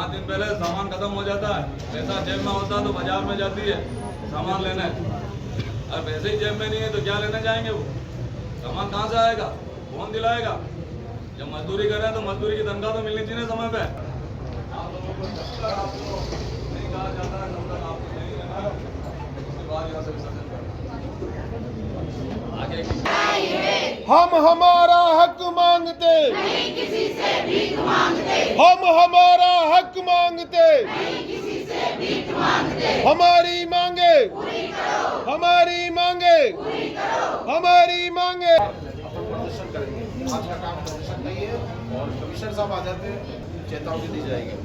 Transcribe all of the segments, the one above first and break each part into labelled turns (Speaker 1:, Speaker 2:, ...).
Speaker 1: 5 दिन पहले सामान खत्म हो जाता है, पैसा जेब में होता तो बाजार में जाती है सामान लेने। अब पैसे ही जेब में नहीं है तो क्या लेने जाएंगे? वो सामान कहाँ से आएगा? कौन दिलाएगा? जब मजदूरी कर रहे हैं तो मजदूरी की तनख्वाह तो मिलनी चाहिए समय पे। आप लोगों को नहीं कहा जाता है तब तक आपको नहीं लेना, उसके बाद यहाँ से विसर्जन करना। आगे
Speaker 2: हम हमारा हक मांगते
Speaker 3: नहीं किसी से भीख मांगते,
Speaker 2: हम हमारा हक मांगते
Speaker 3: नहीं किसी से भीख मांगते।
Speaker 2: हमारी मांगे
Speaker 3: पूरी करो,
Speaker 2: हमारी मांगे
Speaker 3: पूरी करो।
Speaker 2: हमारी मांगे।
Speaker 4: प्रदर्शन करेंगे। आज का काम प्रदर्शन नहीं है और कमिश्नर साहब आ जाते हैं, चेतावनी दी जाएगी।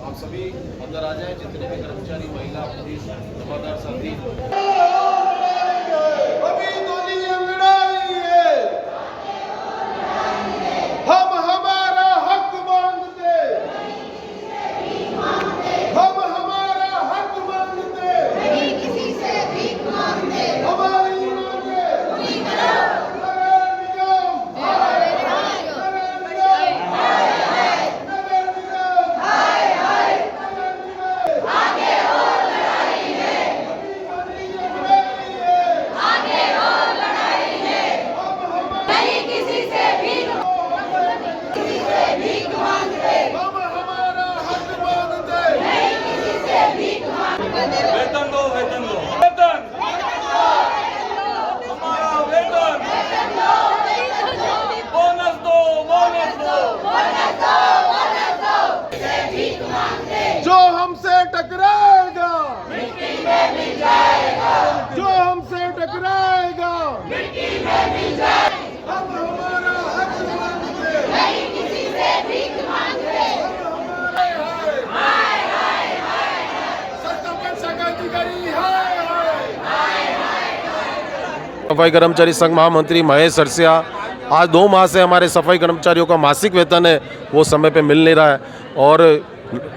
Speaker 4: आप सभी अंदर आ जाएं, जितने भी कर्मचारी, महिला, पुलिस, जमादार साथी।
Speaker 2: अभी तो नहीं लड़ाई है, हम हमारा हक मांगते, हम हमारा हक मांगते,
Speaker 3: नहीं किसी से भीख मांगते।
Speaker 2: हमारी मांगे
Speaker 3: पूरी करो।
Speaker 2: नगर निगम, नगर निगम, नगर निगम,
Speaker 3: आगे और लड़ाई है,
Speaker 2: अभी तो नहीं लड़ाई है,
Speaker 3: आगे और लड़ाई है। नहीं किसी से भीख मांगते,
Speaker 2: हम हमारा हक मांगते।
Speaker 3: नहीं किसी से भीख मांगते।
Speaker 1: वेतन दो, वेतन दो, वेतन हमारा वेतन, बोनस दो, बोनस दो।
Speaker 3: भीख मांगते,
Speaker 2: जो हमसे टकराएगा,
Speaker 3: मिट्टी में मिल जाएगा,
Speaker 2: जो हमसे टकराएगा,
Speaker 3: मिट्टी में मिल जाएगा।
Speaker 2: हम हमारा हक मांगते,
Speaker 3: नहीं किसी से भीख मांगते।
Speaker 2: हाय हाय, सत्तापन अधिकारी हाय हाय। सफाई कर्मचारी संघ महामंत्री महेश सरसिया, आज 2 माह से हमारे सफाई कर्मचारियों का मासिक वेतन है वो समय पे मिल नहीं रहा है और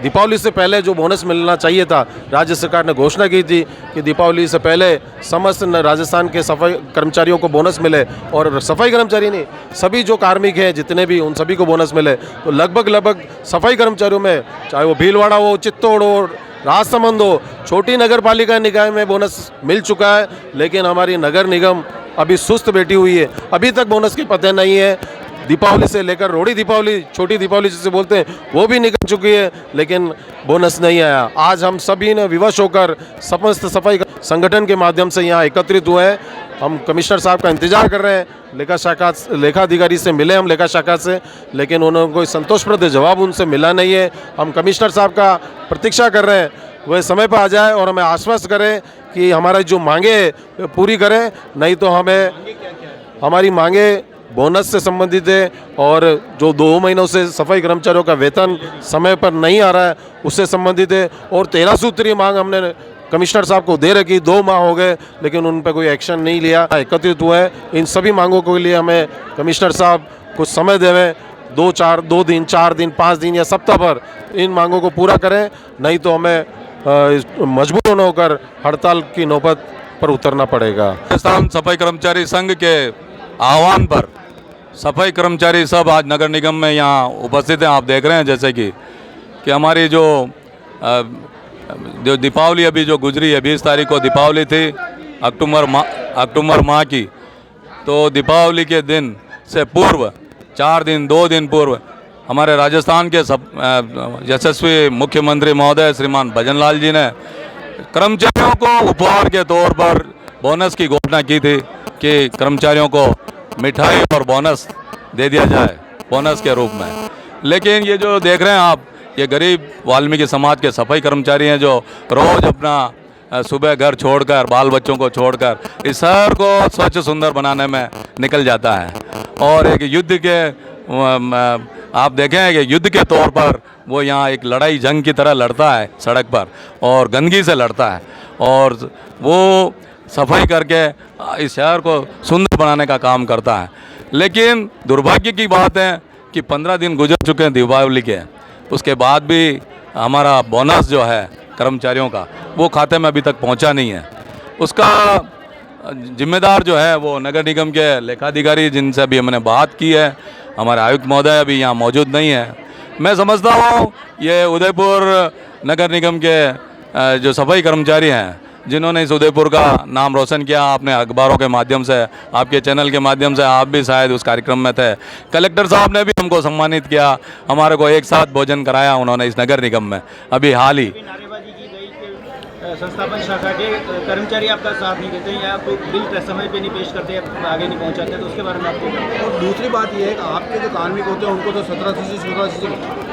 Speaker 2: दीपावली से पहले जो बोनस मिलना चाहिए था, राज्य सरकार ने घोषणा की थी कि दीपावली से पहले समस्त राजस्थान के सफाई कर्मचारियों को बोनस मिले और सफाई कर्मचारी नहीं, सभी जो कार्मिक हैं जितने भी, उन सभी को बोनस मिले। तो लगभग सफाई कर्मचारियों में, चाहे वो भीलवाड़ा हो, चित्तौड़ हो, राजसमंद हो, छोटी नगर पालिका निकाय में बोनस मिल चुका है, लेकिन हमारी नगर निगम अभी सुस्त बैठी हुई है, अभी तक बोनस के पते नहीं है। दीपावली से लेकर रोड़ी दीपावली, छोटी दीपावली जिसे बोलते हैं, वो भी निकल चुकी है, लेकिन बोनस नहीं आया। आज हम सभी ने विवश होकर समस्त सफाई संगठन के माध्यम से यहाँ एकत्रित हुए हैं। हम कमिश्नर साहब का इंतजार कर रहे हैं, लेखा अधिकारी से मिले हम लेखा शाखा से, लेकिन उन्होंने कोई संतोषप्रद जवाब उनसे मिला नहीं है। हम कमिश्नर साहब का प्रतीक्षा कर रहे हैं, वह समय पर आ जाए और हमें आश्वस्त करें कि हमारी जो मांगे पूरी करें, नहीं तो हमें हमारी मांगे बोनस से संबंधित है और जो 2 महीनों से सफाई कर्मचारियों का वेतन समय पर नहीं आ रहा है उससे संबंधित है और 13 सूत्रीय मांग हमने कमिश्नर साहब को दे रखी। 2 माह हो गए लेकिन उन पर कोई एक्शन नहीं लिया। एकत्रित हुए हैं, इन सभी मांगों के लिए हमें कमिश्नर साहब कुछ समय देवें, 2 दिन, 4 दिन, 5 दिन या सप्ताह भर इन मांगों को पूरा करें, नहीं तो हमें मजबूर होकर हड़ताल की नौबत पर उतरना पड़ेगा।
Speaker 1: राजस्थान सफाई कर्मचारी संघ के आह्वान पर सफाई कर्मचारी सब आज नगर निगम में यहाँ उपस्थित हैं। आप देख रहे हैं जैसे कि हमारी जो दीपावली अभी जो गुजरी है, 20 तारीख को दीपावली थी, अक्टूबर माह की, तो दीपावली के दिन से पूर्व 4 दिन, 2 दिन पूर्व हमारे राजस्थान के यशस्वी मुख्यमंत्री महोदय श्रीमान भजनलाल जी ने कर्मचारियों को उपहार के तौर पर बोनस की घोषणा की थी कि कर्मचारियों को मिठाई और बोनस दे दिया जाए बोनस के रूप में। लेकिन ये जो देख रहे हैं आप, ये गरीब वाल्मीकि समाज के सफाई कर्मचारी हैं जो रोज़ अपना सुबह घर छोड़कर, बाल बच्चों को छोड़कर इस शहर को स्वच्छ सुंदर बनाने में निकल जाता है और एक युद्ध के आप देखें कि युद्ध के तौर पर वो यहाँ एक लड़ाई जंग की तरह लड़ता है सड़क पर और गंदगी से लड़ता है और वो सफाई करके इस शहर को सुंदर बनाने का काम करता है। लेकिन दुर्भाग्य की बात है कि 15 दिन गुजर चुके हैं दीपावली के, उसके बाद भी हमारा बोनस जो है कर्मचारियों का वो खाते में अभी तक पहुंचा नहीं है। उसका जिम्मेदार जो है वो नगर निगम के लेखाधिकारी जिनसे अभी हमने बात की है, हमारे आयुक्त महोदय अभी यहाँ मौजूद नहीं है, मैं समझता हूँ ये उदयपुर नगर निगम के जो सफाई कर्मचारी हैं, जिन्होंने इस उदयपुर का नाम रोशन किया, आपने अखबारों के माध्यम से, आपके चैनल के माध्यम से, आप भी शायद उस कार्यक्रम में थे। कलेक्टर साहब ने भी हमको सम्मानित किया, हमारे को एक साथ भोजन कराया उन्होंने इस नगर निगम में अभी हाल ही।
Speaker 5: नारेबाजी की गई कि संस्थापन शाखा के कर्मचारी आपका साथ नहीं देते या कोई बिल समय पे नहीं पेश करते, आगे नहीं पहुंचाते, तो उसके बारे में आपको।
Speaker 6: और दूसरी बात यह है कि आपके जो कार्मिक होते हैं उनको तो 17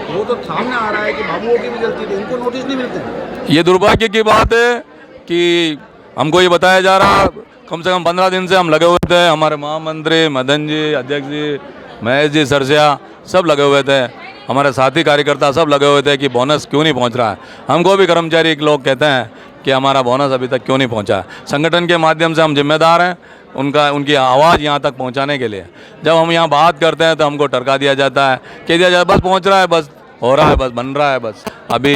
Speaker 6: वो तो सामने आ रहा है कि बाबुओं की भी गलती थी, उनको नोटिस नहीं मिलते।
Speaker 1: ये दुर्भाग्य की बात है कि हमको ये बताया जा रहा, कम से कम 15 दिन से हम लगे हुए थे, हमारे महामंत्री मदन जी, अध्यक्ष जी, महेश जी, सरसिया सब लगे हुए थे, हमारे साथी कार्यकर्ता सब लगे हुए थे कि बोनस क्यों नहीं पहुंच रहा है। हमको भी कर्मचारी लोग कहते हैं कि हमारा बोनस अभी तक क्यों नहीं पहुंचा है। संगठन के माध्यम से हम जिम्मेदार हैं उनकी आवाज़ यहाँ तक पहुँचाने के लिए। जब हम यहाँ बात करते हैं तो हमको टरका दिया जाता है, कह दिया जाता है बस पहुँच रहा है, बस हो रहा है, बस बन रहा है, बस अभी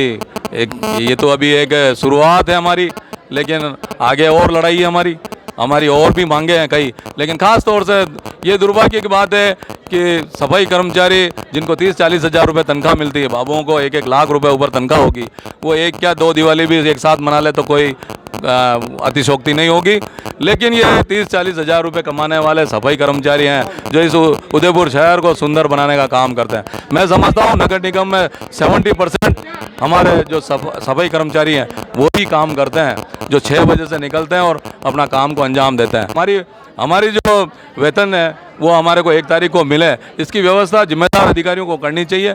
Speaker 1: ये तो अभी एक शुरुआत है हमारी, लेकिन आगे और लड़ाई है हमारी और भी मांगे हैं कई। लेकिन ख़ास तौर से ये दुर्भाग्य की बात है कि सफाई कर्मचारी जिनको 30-40 हज़ार रुपये तनख्वाह मिलती है, बाबुओं को 1-1 लाख रुपए ऊपर तनख्वाह होगी, वो एक क्या 2 दिवाली भी एक साथ मना ले तो कोई अतिशोक्ति नहीं होगी। लेकिन ये 30-40 हज़ार रुपये कमाने वाले सफाई कर्मचारी हैं जो इस उदयपुर शहर को सुंदर बनाने का काम करते हैं। मैं समझता हूँ नगर निगम में 70% हमारे जो सफाई कर्मचारी हैं वो ही काम करते हैं, जो 6 बजे से निकलते हैं और अपना काम को अंजाम देते हैं। हमारी जो वेतन है वो हमारे को 1 तारीख को मिले, इसकी व्यवस्था जिम्मेदार अधिकारियों को करनी चाहिए।